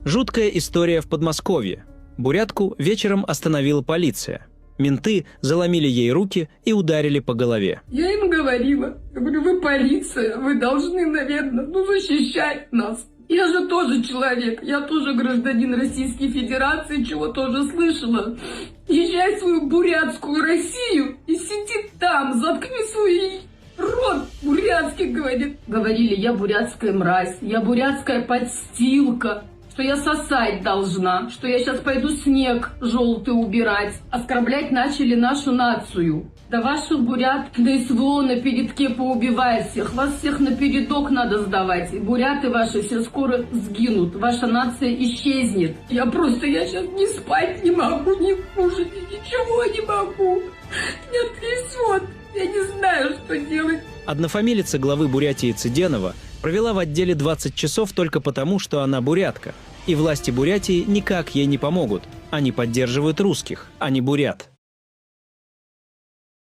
Жуткая история в Подмосковье. Бурятку вечером остановила полиция. Менты заломили ей руки и ударили по голове. Я им говорила, говорю, вы полиция, вы должны, наверное, защищать нас. Я же тоже человек, я тоже гражданин Российской Федерации, чего тоже слышала. Езжай в свою бурятскую Россию и сиди там, заткни свой рот бурятский, говорит. Говорили, я бурятская мразь, я бурятская подстилка, что я сосать должна, что я сейчас пойду снег желтый убирать. Оскорблять начали нашу нацию. Да ваши бурят на СВО на передке поубивает всех. Вас всех на передок надо сдавать. И буряты ваши все скоро сгинут. Ваша нация исчезнет. Я сейчас ни спать не могу, ни кушать, ничего не могу. Меня трясет. Я не знаю, что делать. Однофамилица главы Бурятии Цыденова провела в отделе 20 часов только потому, что она бурятка. И власти Бурятии никак ей не помогут. Они поддерживают русских, а не бурят.